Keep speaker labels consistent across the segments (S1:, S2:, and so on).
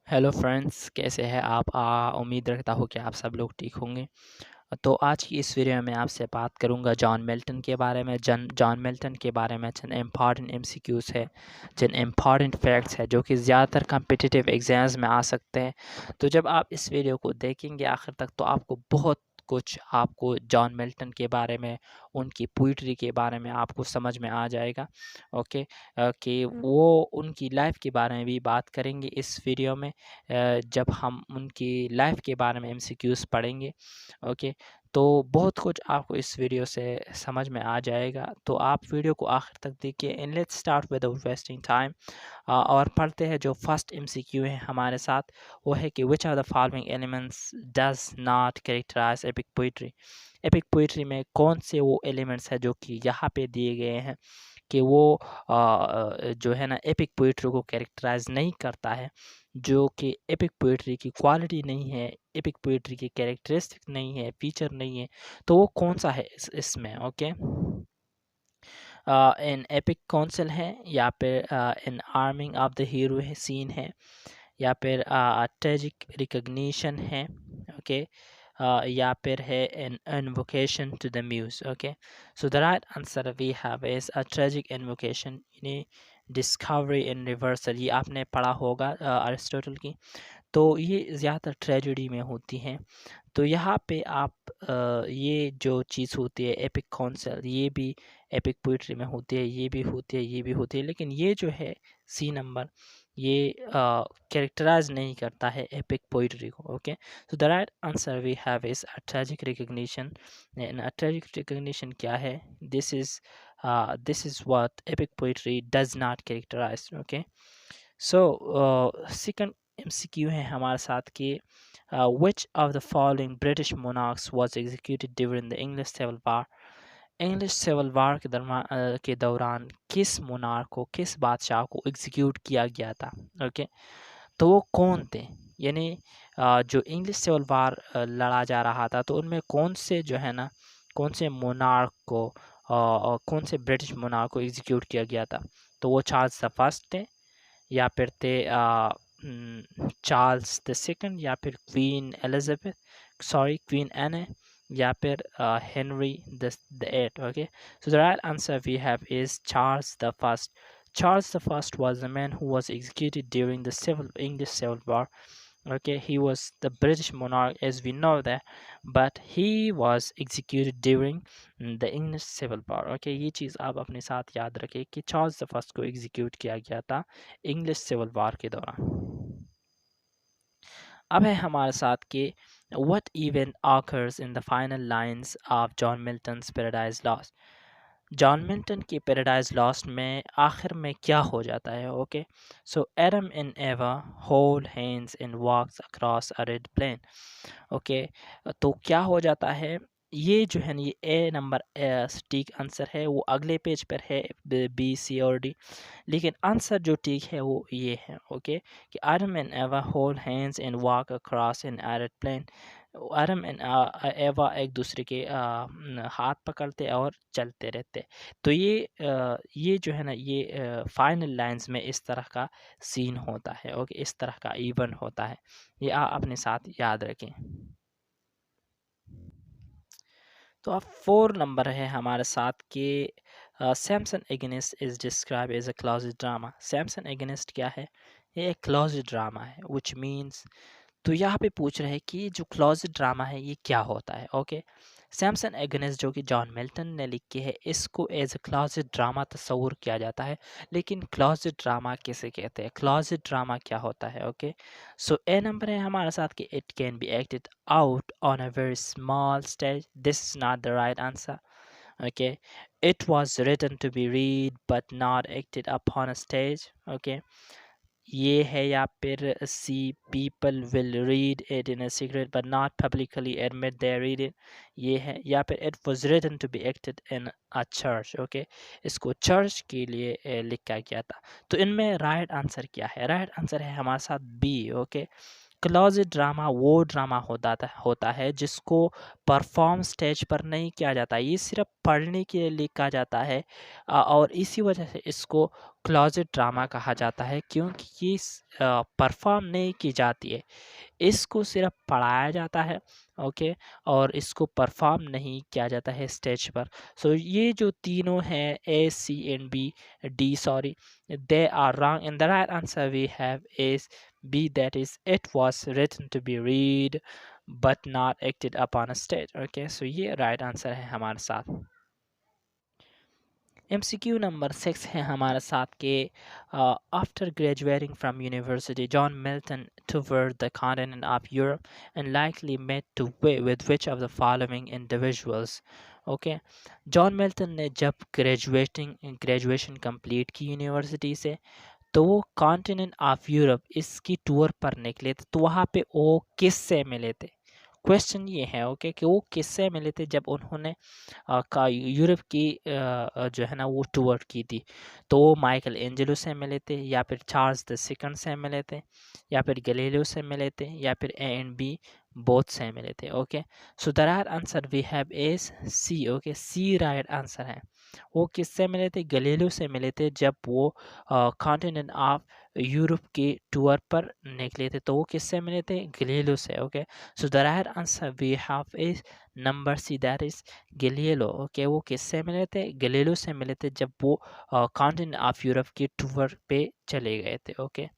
S1: Hello friends, कैसे हैं आप? उम्मीद रखता हूँ कि आप सब लोग ठीक होंगे। तो आज की इस वीडियो में आपसे बात करूंगा जॉन मिल्टन के बारे में। जॉन मिल्टन के बारे में जिन इम्पॉर्टेंट एमसीक्यूज़ है, जिन इम्पॉर्टेंट फैक्ट्स है जो कि ज़्यादातर कम्पिटिटिव एग्ज़ाम्स में आ सकते हैं। तो जब आप इस वीडियो को देखेंगे आखिर तक तो आपको बहुत कुछ आपको जॉन मिल्टन के बारे में, उनकी पोइट्री के बारे में आपको समझ में आ जाएगा। ओके, कि वो उनकी लाइफ के बारे में भी बात करेंगे इस वीडियो में। जब हम उनकी लाइफ के बारे में एमसीक्यूज़ पढ़ेंगे, ओके, तो बहुत कुछ आपको इस वीडियो से समझ में आ जाएगा। तो आप वीडियो को आखिर तक देखिए। And let's start without wasting time. और पढ़ते हैं जो फर्स्ट एमसीक्यू है हमारे साथ। वो है कि which are the following elements does not characterise epic poetry. Epic poetry में कौन से वो एलिमेंट्स है जो कि यहाँ पे दिए गए हैं कि वो जो है ना एपिक पोइट्री को कैरेक्टराइज नहीं करता है, जो कि एपिक पोइट्री की क्वालिटी नहीं है, एपिक पोइट्री की कैरेक्टरिस्टिक नहीं है, फीचर नहीं है। तो वो कौन सा है इसमें? ओके, इन एपिक काउंसिल है, या फिर इन आर्मिंग ऑफ द हीरो है सीन है, या फिर ट्रेजिक रिकग्निशन है, ओके, या फिर है in invocation to the muse. Okay, so the right answer we have is a tragic invocation, यानी डिस्कवरी इन रिवर्सल। ये आपने पढ़ा होगा अरिस्टोटल की। तो ये ज़्यादातर ट्रेजेडी में होती हैं। तो यहाँ पे आप ये जो चीज़ होती है एपिक कॉन्सेप्ट, ये भी एपिक पोइट्री में होती है, ये भी होती है, ये भी होती है, लेकिन ये जो है सी नंबर, ये कैरेक्टराइज नहीं करता है एपिक पोइट्री को। Okay, so the right answer we have is a tragic recognition. A tragic recognition क्या है? This is what epic poetry does not characterise. Okay, so second MCQ है हमारे साथ कि which of the following British monarchs was executed during the English Civil War? English civil war के दौरान किस monarch को, किस बादशाह को एग्जीक्यूट किया गया था? ओके, तो वो कौन थे? यानी जो इंग्लिश सिविल वार लड़ा जा रहा था तो उनमें कौन से जो है ना, कौन से मोनार्क को कौन से ब्रिटिश मोनार्क को एग्जीक्यूट किया गया था? तो वो चार्ल्स द फर्स्ट थे, या फिर थे चार्ल्स द सेकंड, या फिर queen Elizabeth, sorry queen Anne, या फिर Henry the eight. Okay, so the right answer we have is Charles the First. Charles the First was the man who was executed during the English Civil War. Okay, he was the British monarch as we know that, but he was executed during the English Civil War. Okay, ये चीज़ आप अपने साथ याद रखें कि Charles the first को execute किया गया था इंग्लिश सिविल वॉर के दौरान। अब है हमारे साथ कि what event occurs in the final lines of John Milton's Paradise Lost. John Milton की पैराडाइज लॉस्ट में आखिर में क्या हो जाता है? Okay, so Adam and Eva hold hands and walks across a red plain. Okay, तो क्या हो जाता है? ये जो है ना, ये ए नंबर ठीक आंसर है, वो अगले पेज पर है बी सी और डी, लेकिन आंसर जो ठीक है वो ये है। ओके, कि आदम and Eva hold hands and walk across an arid plain. आदम एंड एवा एक दूसरे के हाथ पकड़ते और चलते रहते। तो ये जो है ना, ये फाइनल लाइंस में इस तरह का सीन होता है। ओके, इस तरह का इवेंट होता है, ये आप अपने साथ याद रखें। तो अब 4 नंबर है हमारे साथ कि Samson Agonistes is describe as a closed drama. Samson Agonistes क्या है? ये एक क्लोजेड ड्रामा है, विच मीन्स, तो यहाँ पे पूछ रहे हैं कि जो क्लोजेड ड्रामा है ये क्या होता है। ओके, सैमसन एगेनिस्ट जो कि जॉन मिल्टन ने लिखी है, इसको एज ए क्लोजेड ड्रामा तस्वुर किया जाता है। लेकिन क्लोजेड ड्रामा किसे कहते हैं? क्लोजेड ड्रामा क्या होता है? ओके, सो ए नंबर है हमारे साथ कि it can be acted out on a very small stage. This is not the right answer. Okay, it was written to be read but not acted upon a stage. Okay, ये है, या फिर C people will read it in a secret but not publicly admit they read it, ये है, या फिर it was written to be acted in a church. Okay, इसको church के लिए लिखा गया था। तो इनमें राइट आंसर क्या है? राइट आंसर है हमारे साथ बी। ओके, क्लोजेड ड्रामा वो ड्रामा होता है जिसको परफॉर्म स्टेज पर नहीं किया जाता, ये सिर्फ पढ़ने के लिए लिखा जाता है। और इसी वजह से इसको क्लोजेट ड्रामा कहा जाता है, क्योंकि ये परफॉर्म नहीं की जाती है, इसको सिर्फ पढ़ाया जाता है, ओके, और इसको परफॉर्म नहीं किया जाता है स्टेज पर। सो ये जो तीनों हैं, A C and B, D sorry, they are wrong, and the right answer we have is B, that is it was written to be read but not acted upon a stage. Okay, so ये right answer है हमारे साथ। MCQ number 6 है हमारे साथ के after graduating from university John Milton toured the continent of Europe and likely met to with which of the following individuals. Okay, John Milton ने जब ग्रेजुएशन कंप्लीट की यूनिवर्सिटी से, तो वो कॉन्टिनेंट ऑफ यूरोप इसकी टूर पर निकले थे, तो वहाँ पे वो किससे मिले थे? क्वेश्चन ये है, ओके, कि वो किससे मिले थे जब उन्होंने का यूरोप की जो है ना वो टूर की थी? तो वो माइकल एंजेलो से मिले थे, या फिर चार्ल्स द सेकंड से मिले थे, या फिर गैलीलियो से मिले थे, या फिर ए एंड बी बोथ से मिले थे। Okay, so the right answer we have is C. Okay, C right answer है। वो किससे मिले थे? गैलीलियो से मिले थे जब वो कॉन्टिनेंट ऑफ यूरोप के टूर पर निकले थे, तो वो किससे मिले थे? गैलीलियो से। Okay, so the right answer we have is number C, that is Galileo. Okay, वो किससे मिले थे? गैलीलियो से मिले थे जब वो कॉन्टिनेंट ऑफ यूरोप के टूर पे चले गए थे। ओके,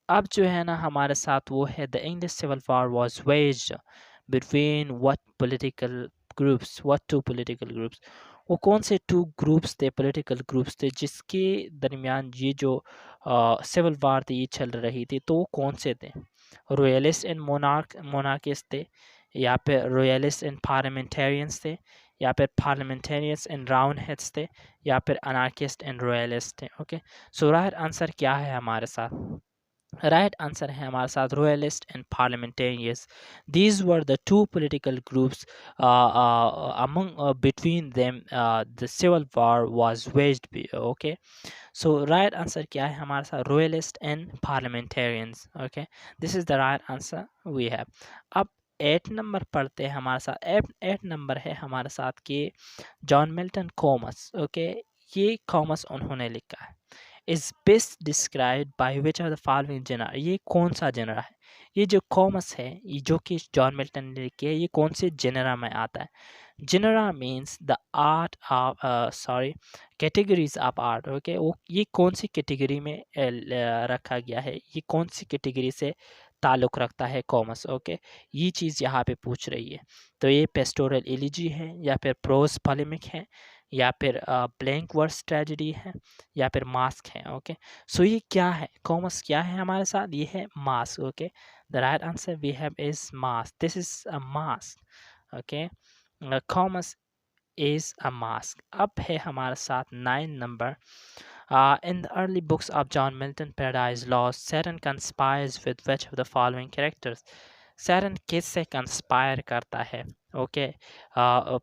S1: अब जो है ना हमारे साथ वो है the English civil war was waged between what two political groups. वो कौन से टू ग्रुप्स थे, पॉलिटिकल ग्रुप्स थे, जिसके दरमियान ये जो सिविल वॉर थी ये चल रही थी? तो वो कौन से थे? रॉयलिस्ट एंड मोनार्किस्ट थे, या फिर रॉयलिस्ट एंड पार्लियामेंटेरियंस थे, या फिर पार्लियामेंटेरियंस एंड राउंड हेड्स थे, या फिर अनार्किस्ट एंड रॉयलिस्ट थे? ओके, सो राइट आंसर क्या है हमारे साथ? राइट आंसर है हमारे साथ royalist and parliamentarians. These were the two political groups among between them the civil war was waged। Okay, so right answer क्या है हमारे साथ? Royalist and parliamentarians. Okay, this is the right answer we have. अब 8 number पढ़ते हैं हमारे साथ। 8 number है हमारे साथ कि जॉन मिल्टन कॉमर्स। ओके, ये कॉमर्स उन्होंने लिखा है, is best describe by which of the following genre. ये कौन सा जेनर है? ये जो कॉमर्स है, ये जो कि जॉन मिल्टन ने लिखी है, ये कौन से जेनरा में आता है? Genre means the art of categories of art. Okay, वो ये कौन सी कैटेगरी में रखा गया है, ये कौन सी कैटेगरी से ताल्लुक़ रखता है कॉमर्स? ओके, ये चीज़ यहाँ पे पूछ रही है। तो ये पेस्टोरल एलिजी है, या फिर प्रोज पोलेमिक है, या फिर ब्लैंक वर्स ट्रेजेडी है, या फिर मास्क है? ओके, सो ये क्या है? कॉमर्स क्या है हमारे साथ? ये है masque. Okay, the right answer we have is masque, this is a masque. Okay, Comus is a masque. अब है हमारे साथ 9 नंबर। In the early books of John Milton, Paradise Lost, Satan conspires with which of the following characters? सैरन किससे conspire करता है? Okay,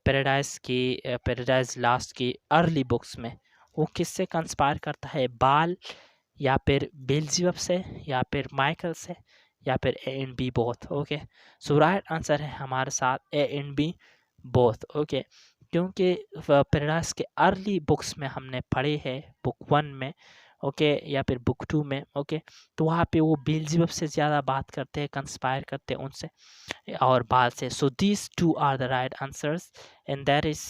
S1: paradise last की early books में वो किससे कंस्पायर करता है? बाल, या फिर बेल्जियम से, या फिर माइकल से, या फिर A and B both? Okay, so right answer है हमारे साथ A and B both. Okay, क्योंकि पैराडाइज के अर्ली बुक्स में हमने पढ़े हैं, बुक 1 में, ओके, या फिर बुक 2 में। ओके, तो वहाँ पे वो बेल्जियम से ज़्यादा बात करते हैं, कंस्पायर करते हैं उनसे, और बाल से। So these two are the right answers, and that is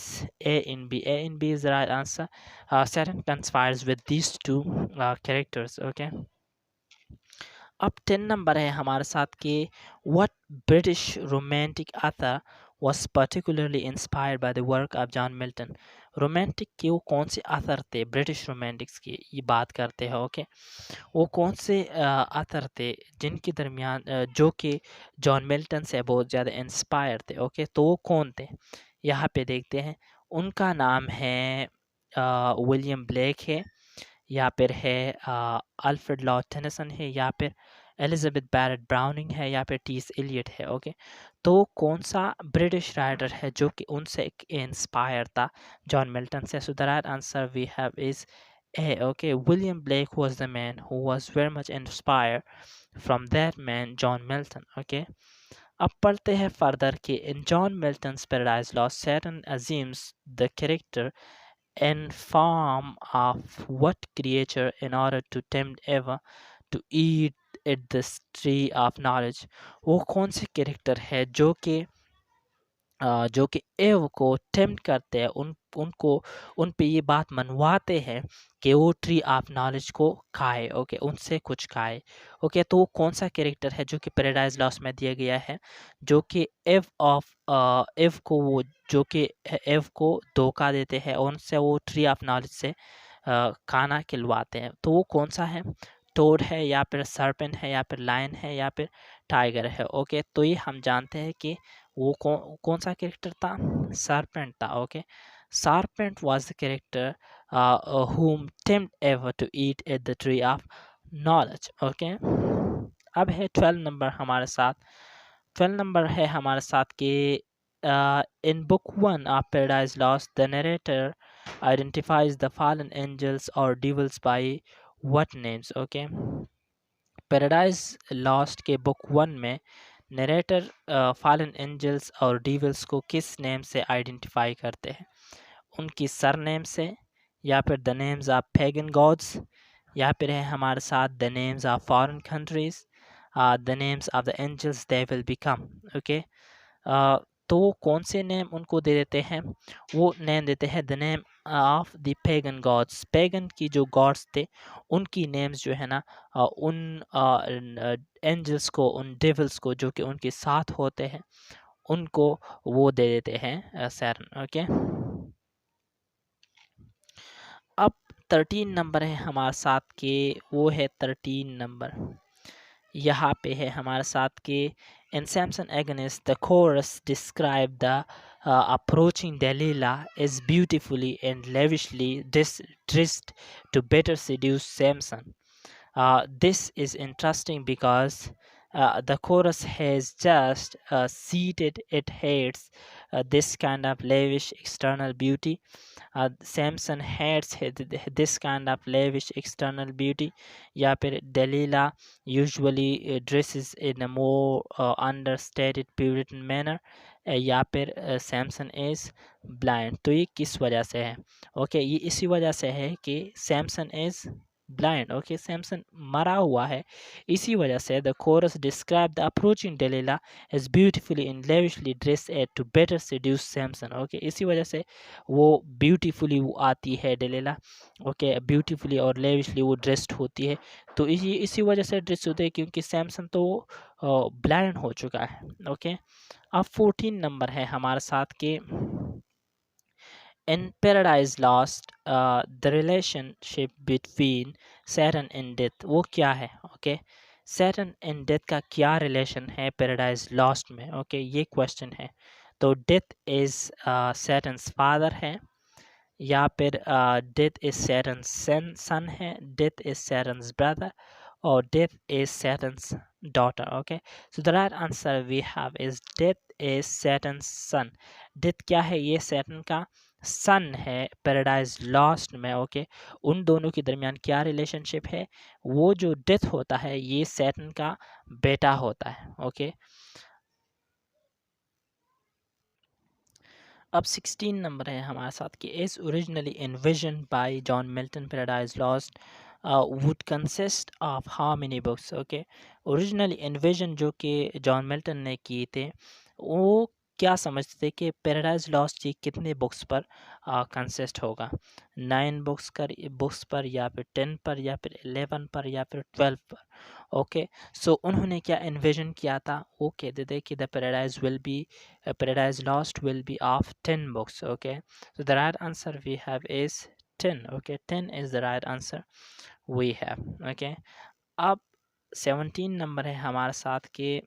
S1: A in B. A in B is the right answer. Satan conspires with these two characters. Okay, अब 10 नंबर है हमारे साथ कि what British romantic author was particularly inspired by the work of John Milton। Romantic के वो कौन से ऑथर थे? ब्रिटिश रोमांटिक्स की ये बात करते हैं। ओके, वो कौन से ऑथर थे जिनके दरमियान जो कि जॉन मिल्टन से बहुत ज़्यादा इंस्पायर थे? ओके, तो वो कौन थे? यहाँ पे देखते हैं। उनका नाम है विलियम ब्लेक है, या फिर है अल्फ्रेड लॉर्ड टेनिसन है, या फिर एलिजाबेथ बैरेट ब्राउनिंग है, या फिर टीस एलियट है? ओके, तो कौन सा ब्रिटिश राइटर है जो कि उनसे इंस्पायर था जॉन मिल्टन से? So the right answer we have is A. Okay, William Blake was the man who was very much inspired from that man John Milton. Okay, अब पढ़ते हैं फर्दर कि in John Milton's paradise lost Satan assumes the character in form of what creature in order to tempt ever to eat at this tree of knowledge? वो कौन से character है जो कि एव को टेम्प्ट करते हैं, उनको उन पे ये बात मनवाते हैं कि वो ट्री ऑफ नॉलेज को खाए, ओके, उनसे कुछ खाए, ओके। तो वो कौन सा कैरेक्टर है जो कि पैराडाइज लॉस्ट में दिया गया है, जो कि एव को वो जो कि एव को धोखा देते हैं, उनसे वो ट्री ऑफ नॉलेज से खाना खिलवाते हैं। तो वो कौन सा है? टोड है, या फिर सर्पेंट है, या फिर लायन है, या फिर टाइगर है, ओके। तो ये हम जानते हैं कि वो कौन सा कैरेक्टर था? सरपेंट था, okay. Serpent was the character whom tempt ever to eat at the tree of knowledge, okay. अब है 12 नंबर हमारे साथ। 12 नंबर है हमारे साथ कि in book 1 of Paradise Lost, the narrator identifies the fallen angels or devils by what names, okay। Paradise lost के book 1 में नरेटर फॉलन एंजल्स और डिविल्स को किस नेम से आइडेंटिफाई करते हैं? उनकी सर नेम से, या फिर the names of pagan gods, या फिर है हमारे साथ the names of foreign countries, the names of the angels they will become, okay. तो वो कौन से नेम उनको दे देते हैं? वो नेम देते हैं the name of the pagan gods. Pagan की जो गॉड्स थे उनकी नेम्स जो है ना, उन एंजल्स को, उन डेविल्स को जो कि उनके साथ होते हैं, उनको वो दे देते हैं सैरन, ओके। अब 13 नंबर है हमारे साथ के, वो है 13 नंबर। यहाँ पे है हमारे साथ के in Samson Agnes, the chorus describe the approaching Delilah as beautifully and lavishly dressed to better seduce Samson. This is interesting because the chorus has just seated it hates this kind of lavish external beauty. Samson hates this kind of lavish external beauty. या फिर Delilah usually dresses in a more understated Puritan manner. या फिर Samson is blind. तो ये किस वजह से है? ओके, ये इसी वजह से है कि Samson is blind, okay. Samson मरा हुआ है, इसी वजह से the chorus describe the approaching Delilah as beautifully and lavishly dress at to better seduce Samson, okay. इसी वजह से वो ब्यूटीफुली वो आती है डेलिला, ओके, ब्यूटीफुली और लेविशली वो ड्रेस्ड होती है। तो इसी वजह से ड्रेस होते हैं क्योंकि सैमसन तो ब्लाइंड हो चुका है, ओके। अब 14 नंबर है हमारे साथ के in Paradise Lost, the relationship between Saturn and Death वो क्या है, ओके। Saturn and Death का क्या रिलेशन है Paradise Lost में, ओके, ये क्वेश्चन है। तो Death is Saturn's father है, या फिर Death is Saturn's son है, Death is Saturn's brother, or Death is Saturn's daughter, okay। So the right answer we have is Death is Saturn's son. Death क्या है? ये Saturn का सन है paradise lost में, ओके। उन दोनों के दरमियान क्या रिलेशनशिप है? वो जो डेथ होता है ये सैटर्न का बेटा होता है, ओके। अब 16 नंबर है हमारे साथ कि as originally envisioned by John Milton paradise lost would consist of how many books, okay. Originally envision जो कि जॉन मिल्टन ने किए थे, वो क्या समझते थे कि पैराडाइज लॉस्ट ये कितने बुक्स पर कंसिस्ट होगा? 9 बुक्स पर, या फिर 10 पर, या फिर 11 पर, या फिर 12 पर, ओके। सो उन्होंने क्या इन्विजन किया था? वो कहते थे कि the paradise lost will be of 10 books, okay. So the right answer we have is 10, okay. 10 is the right answer we have, okay. अब 17 नंबर है हमारे साथ के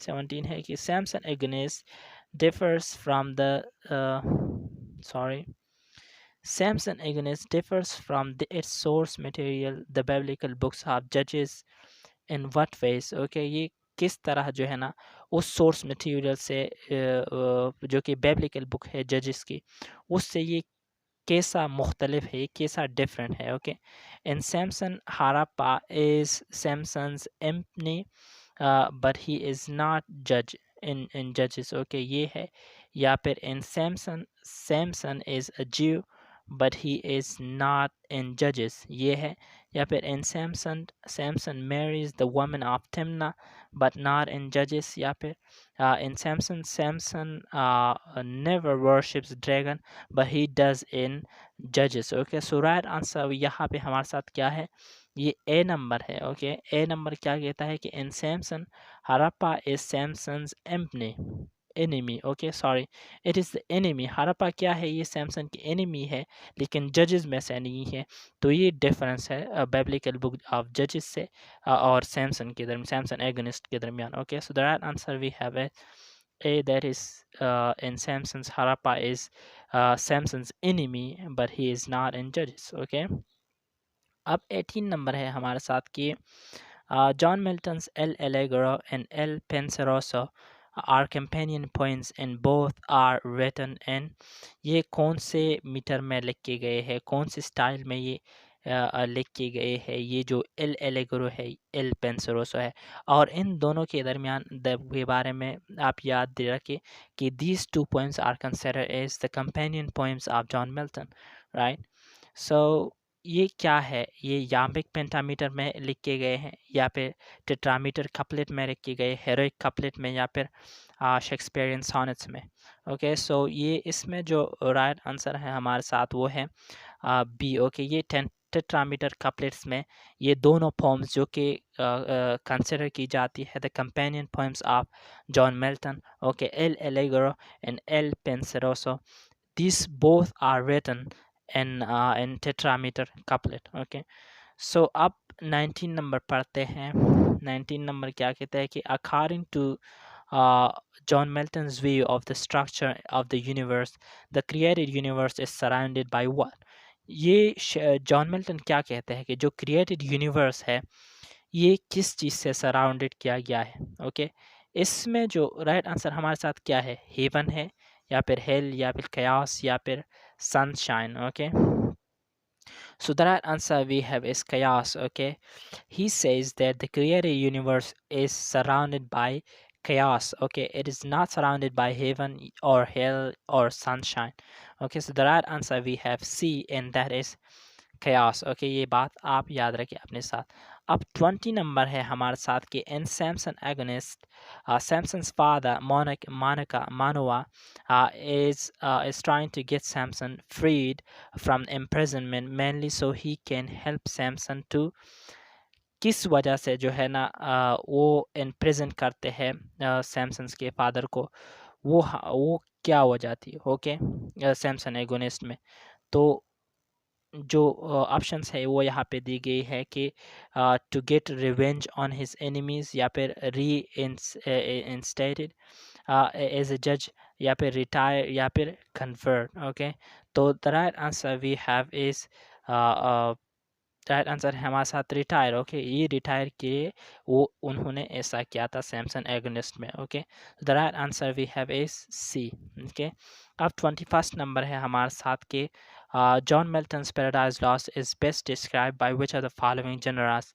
S1: 17 है कि Samson Agnes differs from the Samson Agnes differs from its source material, the biblical books of Judges, in what ways, okay। ये किस तरह जो है ना उस सोर्स मटेरियल से जो कि बिब्लिकल बुक है जजेस की, उससे ये कैसा मुख्तलिफ है, कैसा डिफरेंट है, okay. In Samson हारापा is सैमसन्स एम्पनी but he is not जज इन जजेस, ओके। ये है, या फिर in Samson is a Jew but he is not in जजेस, ये है। या फिर in Samson marries the woman of Timna but not in जजेस, या फिर in Samson never worships dragon but he does in जजेस। ओके, सो राइट आंसर यहाँ पे हमारे साथ क्या है, ये ए नंबर है। ओके, ए नंबर क्या कहता है कि in Samson Harapha is Samson's enemy. Okay sorry, it is the enemy. Harapha क्या है, ये सैमसन की एनिमी है, लेकिन जजेस में से नहीं है। तो ये डिफरेंस है बिब्लिकल बुक ऑफ जजेस से और सैमसन के दरमियान, सैमसन एगनिस्ट के दरमियान। Okay, so the right answer we have है A, that is in Samson's Harappa is Samson's enemy but he is not in Judges. Okay, अब 18 नंबर है हमारे साथ कि John Milton's El Allegro and El Penseroso are companion poems and both are written in, ये कौन से metre में लिख के गए हैं, कौन से स्टाइल में ये लिख के गए हैं, ये जो एल एलेग्रो है, एल पेंसरोसो है। और इन दोनों के दरमियान के बारे में आप याद दे रखें कि these two poems are considered as the companion poems of John Milton, right? So ये क्या है, ये याम्बिक पेंटामीटर में लिख के गए हैं या फिर टेट्रामीटर कपलेट में लिख के गए, हेरोइक कपलेट में या फिर शेक्सपियरियन सॉनेट्स में। ओके, सो ये इसमें जो राइट आंसर है हमारे साथ वो है बी। ओके, ये टेट्रामीटर कपलेट्स में ये दोनों पोम्स जो कि कंसिडर की जाती है the companion poems of John Milton. Okay, L'Allegro and Il Penseroso, these both are written in tetrameter couplet. Okay, so अब 19 नंबर पढ़ते हैं। 19 नंबर क्या कहता है कि according to John Milton's view of the structure of the universe, the created universe is surrounded by what? ये John Milton क्या कहते हैं कि जो क्रिएटेड यूनिवर्स है ये किस चीज़ से सराउंडेड किया गया है। ओके, इसमें जो राइट आंसर हमारे साथ क्या है, हेवन है या फिर हेल या फिर chaos या फिर sunshine. Okay, so the right answer we have is chaos. Okay, he says that the created universe is surrounded by chaos. Okay, it is not surrounded by heaven or hell or sunshine. Okay, so the right answer we have C, and that is chaos. Okay, ये बात आप याद रखिए अपने साथ। अब 20 number है हमारे साथ कि in Samson Agonistes Samson's father Monica Manoa is trying to get Samson freed from imprisonment mainly so he can help Samson to, किस वजह से जो है ना वो इम्प्रिजन करते हैं सैमसन्स के फादर को, वो क्या वजह थी। ओके, सैमसन एगोनिस्ट में तो जो ऑप्शंस है वो यहाँ पे दी गई है कि to get revenge on his enemies या फिर री इंस्टेटेड एज अ जज या फिर रिटायर या फिर कन्वर्ट। ओके, तो the right answer we have is right answer है हमारे साथ रिटायर। ओके, ये रिटायर किए वो उन्होंने ऐसा किया था सैमसन एगनिस्ट में। Okay, the right answer we have is C. Okay, अब 21 नंबर है हमारे साथ के John Milton's paradise Lost is best describe by which are the following genres,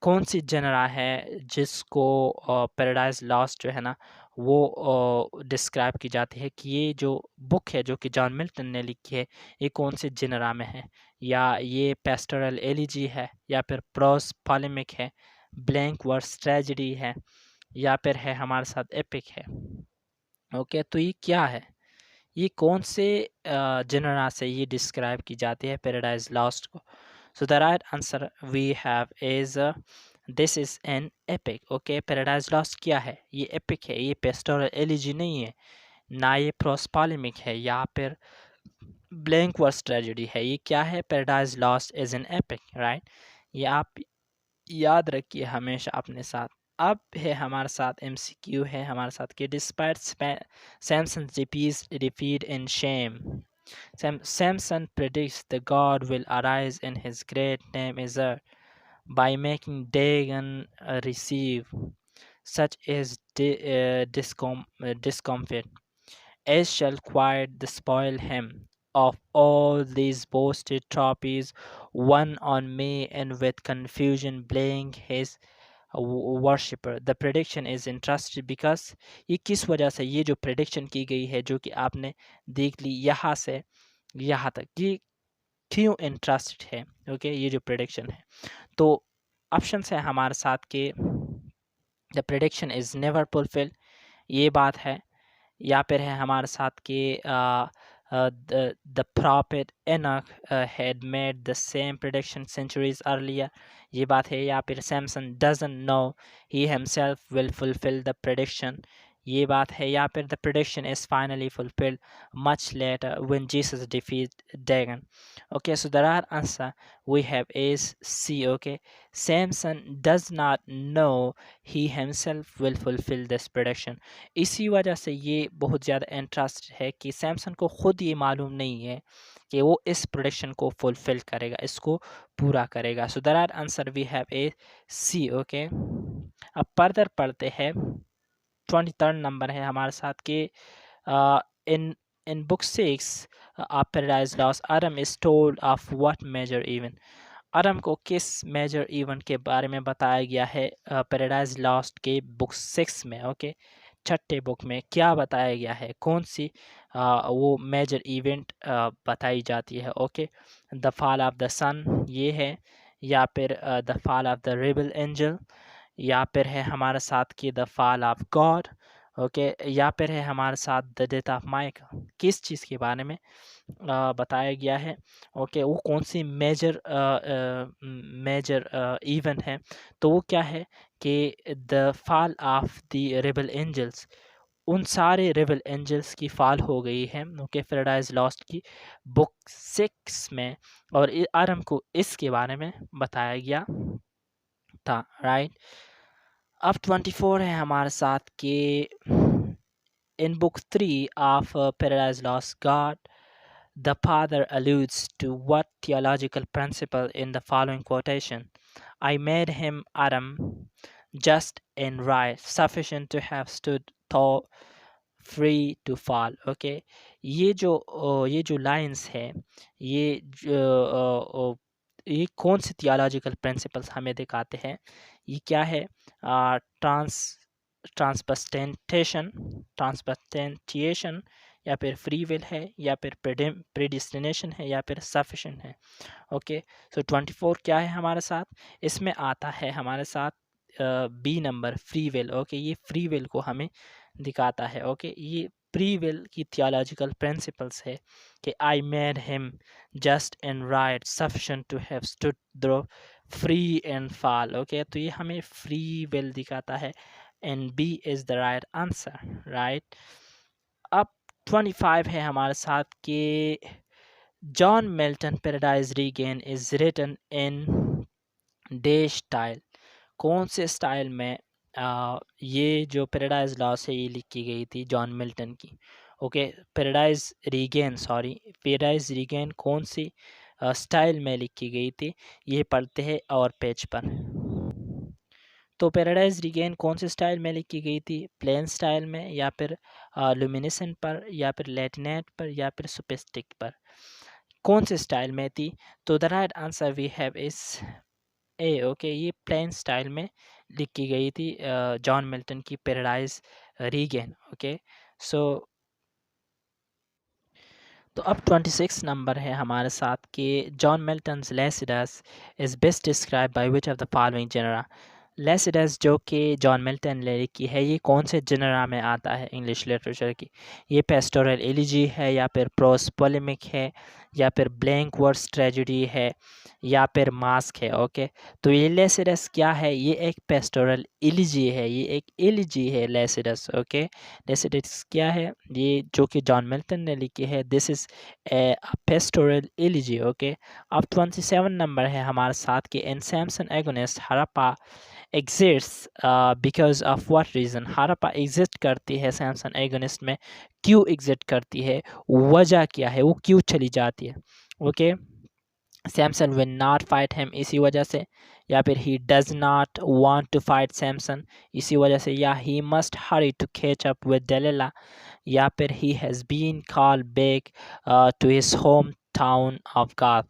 S1: कौन सी जनरा है जिसको पैराडाइज लॉस्ट जो है ना वो डिस्क्राइब की जाती है कि ये जो बुक है जो कि जॉन मिल्टन ने लिखी है ये कौन से जनरा में है, या ये पेस्टोरल एलिजी है या फिर प्रोस पॉलेमिक है, ब्लैंक वर्स ट्रेजेडी है या फिर है हमारे साथ एपिक है। ओके, तो ये क्या है, ये कौन से जनरा से ये डिस्क्राइब की जाती है पैराडाइज लॉस्ट को। So the right answer we have is this is an epic. Okay, paradise lost क्या है, ये एपिक है, ये पेस्टोरल एलिजी नहीं है, ना ये प्रोस्पॉलेमिक है या फिर ब्लैंक वर्स ट्रेजेडी है। ये क्या है, paradise Lost is an epic. Right, ये आप याद रखिए हमेशा अपने साथ। अब है हमारे साथ MCQ है हमारे साथ कि despite Samson defeat in shame, Samson predicts the God will arise in his great name is by making Dagon receive such as discomfort, as shall quiet the spoil him of all these boasted trophies won on me, and with confusion blaying his worshipper. The prediction is interested because, ये किस वजह से, ये जो prediction की गई है जो कि आपने देख ली यहाँ से यहाँ तक, ये क्यों इंटरेस्टेड है? ओके, ये जो प्रेडिक्शन है, तो ऑप्शन है हमारे साथ के the prediction is never fulfil, ये बात है। या फिर है हमारे साथ के the prophet Enoch had made the same prediction centuries earlier, ये बात है। या फिर Samson doesn't know he himself will fulfill the prediction, ये बात है। या फिर the prediction is finally fulfilled much later when Jesus defeated Dagon. Okay, so there are answer we have is C. Okay, Samson does not know he himself will fulfill this prediction, इसी वजह से ये बहुत ज़्यादा interest है कि सैमसन को ख़ुद ये मालूम नहीं है कि वो इस प्रोडक्शन को फुलफ़िल करेगा, इसको पूरा करेगा। So there are answer we have A C. Okay, अब फर्दर पढ़ते हैं। 23rd नंबर है हमारे साथ के in in book 6 of Paradise Lost, Adam is told of what major event, Adam को किस मेजर इवेंट के बारे में बताया गया है पैराडाइज लॉस्ट के बुक 6 में? ओके, छठे बुक में क्या बताया गया है, कौन सी वो मेजर इवेंट बताई जाती है? Okay, the fall of the son ये है, या फिर the fall of the rebel angel, या फिर है हमारे साथ की the fall of God. Okay, या फिर है हमारे साथ द डेथ ऑफ माइक, किस चीज़ के बारे में बताया गया है? ओके, वो कौन सी मेजर इवेंट है? तो वो क्या है कि the fall of the rebel angels, उन सारे रेबल एंजल्स की फॉल हो गई है। ओके, पैराडाइज लॉस्ट की बुक 6 में, और आदम को इसके बारे में बताया गया था, राइट। अब 24 है हमारे साथ के in book 3 of Paradise lost, God the father alludes to what theological principle in the following quotation? I made him Adam, just and right, sufficient to have stood tall, free to fall. Okay, ये जो lines है, ये कौन से theological principles हमें दिखाते हैं? ये क्या है? ट्रांसबस्टेंटिएशन, या फिर फ्री विल है, या फिर प्रेडिस्टिनेशन है, या फिर सफिशिएंट है। ओके, सो 24 क्या है हमारे साथ? इसमें आता है हमारे साथ B number, free will. Okay, ये फ्री विल को हमें दिखाता है। ओके, ये फ्री विल की थियोलॉजिकल प्रिंसिपल्स है कि I made him just and right, sufficient to have stood the free and fall. Okay, तो ये हमें फ्री विल दिखाता है, and B is the right answer, right. अब 25 है हमारे साथ कि John Milton paradise regained is written in the style, कौन से स्टाइल में ये जो पैराडाइज लॉस्ट है ये लिखी गई थी जॉन मिल्टन की? ओके, पैराडाइज रीगेन कौन सी स्टाइल में लिखी गई थी, ये पढ़ते हैं और पेज पर। तो पैराडाइज रीगेन कौन से स्टाइल में लिखी गई थी? प्लेन स्टाइल में, या फिर लुमिनेसेंट पर, या फिर लैटिनेट पर, या फिर सुपिस्टिक पर? कौन से स्टाइल में थी? तो the right answer we have is A. Okay, ये प्लेन स्टाइल में लिखी गई थी जॉन मिल्टन की पैराडाइज रीगेन। ओके, सो तो अब 26 नंबर है हमारे साथ कि John Milton's Lycidas is best describe by which of the following genre. Lycidas जो कि जॉन मिल्टन ने लिखी है, ये कौन से जेनरा में आता है इंग्लिश लिटरेचर की? ये पेस्टोरल एलिजी है, या फिर प्रोस पोलेमिक है, या फिर ब्लैंक वर्स ट्रेजेडी है, या फिर मास्क है? ओके, तो ये लेसिडस क्या है? ये एक पेस्टोरल एलिजी है, ये एक एलिजी है लेसिडस। ओके, लेसिडस क्या है? ये जो कि जॉन मिल्टन ने लिखी है, this is a pastoral elegy. Okay, अब 27 नंबर है हमारे साथ कि in Samson Agonistes Harapha exist because of what reason, Harapha exist करती है सैमसन एगोनिस्ट में, क्यों एग्जिस्ट करती है, वजह क्या है, वो क्यों चली जाती है? Okay, Samson will not fight him, इसी वजह से, या फिर he does not want to fight Samson, इसी वजह से, या he must hurry to catch up with Delilah, या फिर he has been called back to his home town of Gath.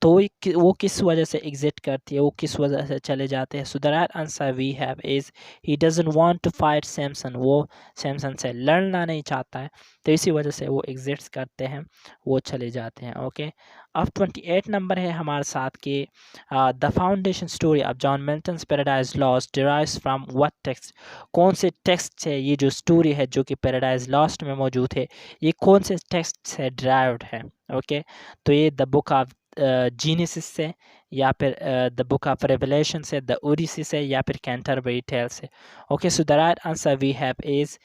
S1: तो वो किस वजह से एग्जिट करती है, वो किस वजह से चले जाते हैं? So the right answer we have is he doesn't want to fight Samson, वो सैमसन से लड़ना नहीं चाहता है, तो इसी वजह से वो एग्जिट्स करते हैं, वो चले जाते हैं। ओके, अब 28 नंबर है हमारे साथ के the foundation story of John Milton's paradise lost derives from what text, कौन से टेक्स्ट से ये जो स्टोरी है जो कि पैराडाइज लॉस्ट में मौजूद है, ये कौन से टेक्स्ट से ड्राइव्ड है? ओके, तो ये द बुक ऑफ जीनेसिस से, या फिर द बुक ऑफ रेवलेशन से, द ओडिसी से, या फिर कैंटरबरी टेल से। Okay, so the right answer we have is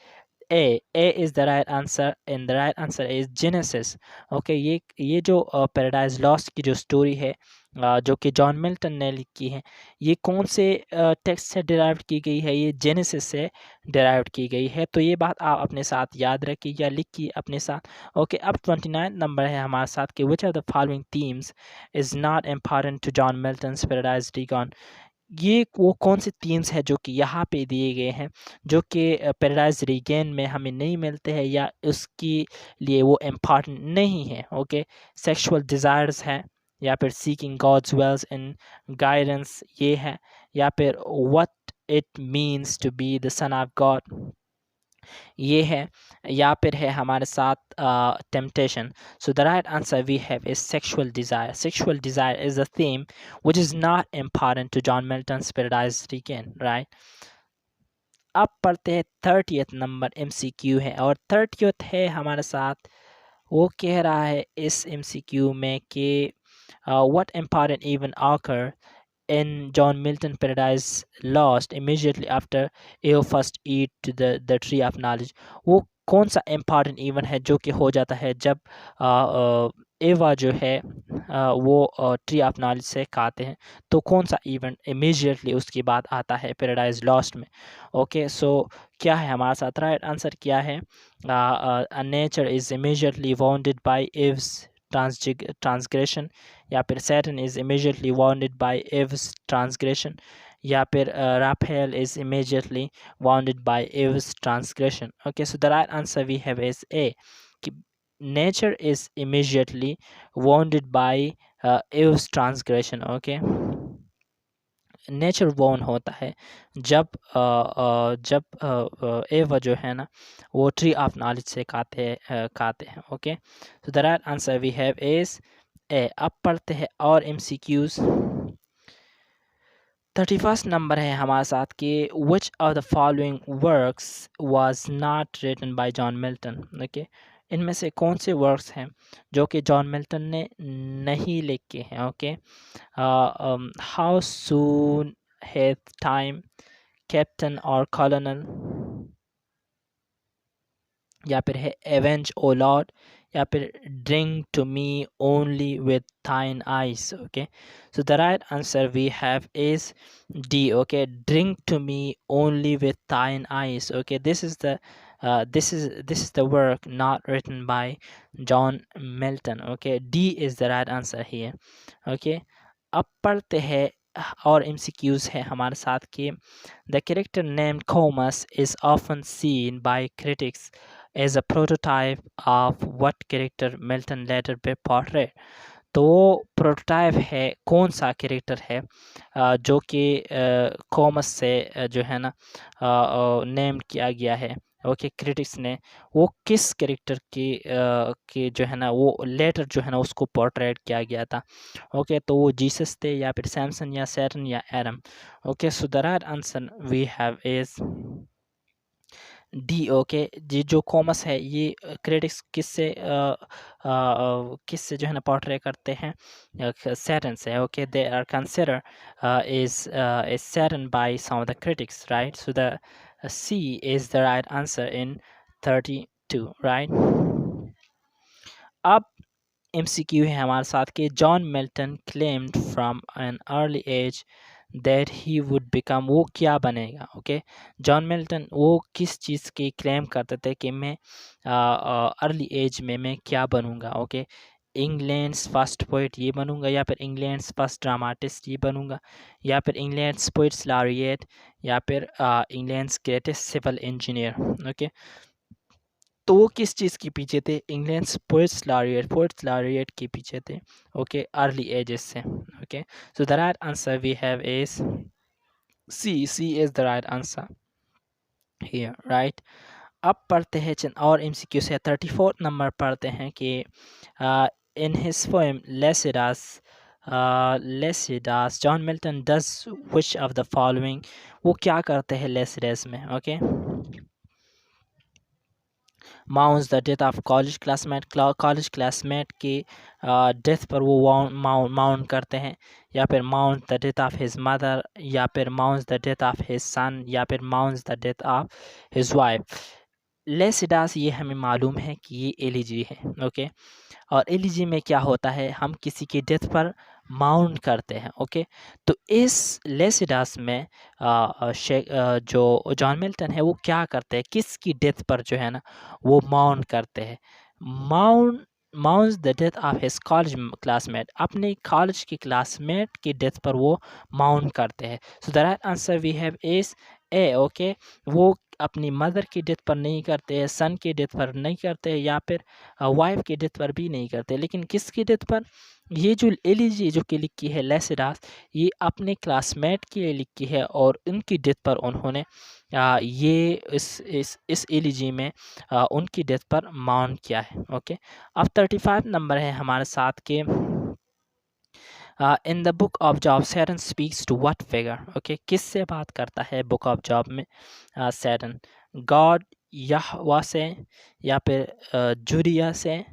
S1: A. A is the right answer and the right answer is Genesis. Okay, ये जो पैराडाइज लॉस्ट की जो story है जो कि जॉन मिल्टन ने लिखी है, ये कौन से टेक्स्ट से डिराइव्ड की गई है? ये जेनेसिस से डिराइव्ड की गई है। तो ये बात आप अपने साथ याद रखिए या लिखिए अपने साथ। ओके, अब 29 नंबर है हमारे साथ कि which of the following themes is not important to John Milton's paradise regained, ये वो कौन से थीम्स है जो कि यहाँ पे दिए गए हैं जो कि पैराडाइज रीगेन में हमें नहीं मिलते हैं या उसके लिए वो इम्पॉर्टेंट नहीं है? ओके, सेक्सुअल डिज़ायर्स है, या फिर seeking God's wells in guidance ये है, या फिर what it means to be the son of God ये है, या फिर है हमारे साथ temptation. So the right answer we have is sexual desire. Sexual desire is a theme which is not important to John Milton's paradise regained, right. अब पढ़ते हैं 30th नंबर MCQ है, और 30th है हमारे साथ, वो कह रहा है इस MCQ में कि what important even occur in John Milton Paradise Lost immediately after Eve first eat the tree of knowledge, वो कौन सा इम्पॉर्टेंट इवेंट है जो कि हो जाता है जब एवा जो है वो ट्री ऑफ नॉलेज से खाते हैं? तो कौन सा इवेंट इमीडिएटली उसके बाद आता है पैराडाइज लॉस्ट में? ओके, सो क्या है हमारे साथ? राइट आंसर क्या है? Nature is immediately wounded by Eve's transgression, या फिर Saturn is immediately wounded by Eve's transgression, या फिर Raphael is immediately wounded by Eve's transgression. Okay, so the right answer we have is A, कि nature is immediately wounded by Eve's transgression. Okay, nature wound होता है जब एवा जो है ना वो ट्री ऑफ नॉलेज से खाते हैं। ओके, तो the right answer we have is A. अब पढ़ते हैं और MCQs। 31st नंबर है हमारे साथ कि which of the following works was not written by John Milton. Okay, इनमें से कौन से वर्क्स हैं जो कि जॉन मिल्टन ने नहीं लिखे हैं? Okay, how soon hath time, captain और कॉलोनल, या फिर है एवेंज ओ लॉर्ड, या फिर drink to me only with thine eyes. Okay, so the right answer we have is D. Okay, drink to me only with thine eyes. Okay, this is the work not written by John Milton. Okay, D is the right answer here. Okay, अब पढ़ते हैं और MCQs है हमारे साथ कि the character named Comus is often seen by critics as a prototype of what character Milton later portrayed. तो prototype है, कौन सा कैरेक्टर है जो कि कॉमस से जो है ना नेम किया गया है? ओके, क्रिटिक्स ने वो किस कैरेक्टर की जो है ना वो लेटर जो है ना उसको पोर्ट्रेट किया गया था? ओके, तो वो जीसस थे, या फिर सैमसन, या सैटर्न, या Adam. Okay, so the right answer we have is D. Okay, जी जो कॉमस है ये क्रिटिक्स किससे जो है ना पोर्ट्रे करते हैं? सैटर्न से। Okay, they are consider is Satan by some of the critics, right. So the C is the right answer in 32, right. अब MCQ है हमारे साथ कि John Milton claimed from an early age that he would become, वो क्या बनेगा? Okay, John Milton वो किस चीज़ की क्लेम करते थे कि मैं अर्ली एज में मैं क्या बनूंगा? ओके, इंग्लैंड्स फर्स्ट पोइट ये बनूंगा, या फिर इंग्लैंड्स फर्स्ट ड्रामाटिस्ट ये बनूंगा, या फिर इंग्लैंड्स पोइट्स लॉरिएट, या फिर England's greatest civil engineer. Okay, तो वो किस चीज़ के पीछे थे? इंग्लैंड्स पोएट्स लॉरिएट के पीछे थे, ओके, अर्ली एजेस से, okay. So the right answer we have is C is the right answer here, right. अब पढ़ते हैं चंद और एमसीक्यू से। 34 नंबर पढ़ते हैं कि in his poem Lycidas John Milton does which of the following, वो क्या करते हैं लेसिडास में, okay. Mourns the death of college classmate की डेथ पर वो माउंट करते हैं, या फिर माउंट the death of his mother, या फिर mourns the death of his son, या फिर mourns the death of his wife. Lycidas ये हमें मालूम है कि ये एलिजी है, ओके। और एलिजी में क्या होता है, हम किसी की डेथ पर माउंट करते हैं, ओके। तो इस लेसिडास में जो जॉन मिल्टन है वो क्या करते हैं, किसकी डेथ पर जो है ना वो माउंट करते हैं, mounts the death of his college classmate, अपने कॉलेज की क्लासमेट की डेथ पर वो माउंट करते हैं। So the right answer we have is A, okay. वो अपनी मदर की डेथ पर नहीं करते हैं, सन की डेथ पर नहीं करते हैं, या फिर वाइफ की डेथ पर भी नहीं करते, लेकिन किसकी डेथ पर, ये जो एलिजी जो कि लिखी है लेसिडास, ये अपने क्लासमेट के लिए लिखी है, और उनकी डेथ पर उन्होंने ये इस एलिजी में उनकी डेथ पर माउंट किया है, ओके। अब 35 नंबर है हमारे साथ के in the book of Job Satan speaks to what figure, okay. किससे बात करता है बुक ऑफ जॉब में सैटर्न, गॉड यहोवा से, या फिर जुरिया से,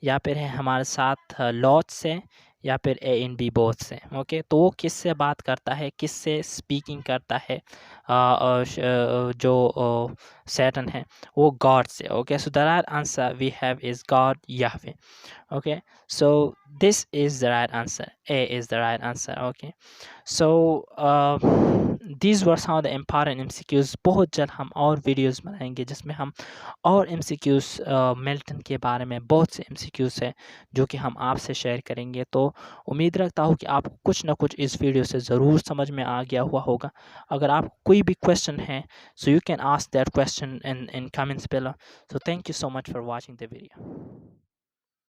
S1: या फिर है हमारे साथ लॉट से, या फिर ए इन बी बोथ से, ओके। तो वो किससे बात करता है, किससे स्पीकिंग करता है, जो सैटर्न है वो गॉड से, okay. So the right answer we have is God Yahweh, okay, so this is the right answer, A is the right answer, okay. So these were some of the important MCQs। बहुत जल्द हम और videos बनाएंगे जिसमें हम और MCQs Milton के बारे में बहुत से MCQs हैं जो कि हम आपसे शेयर करेंगे। तो उम्मीद रखता हूँ कि आपको कुछ ना कुछ इस वीडियो से ज़रूर समझ में आ गया हुआ होगा। अगर आपको कोई भी क्वेश्चन है, so you can ask that question in comments below। So thank you so much for watching the video।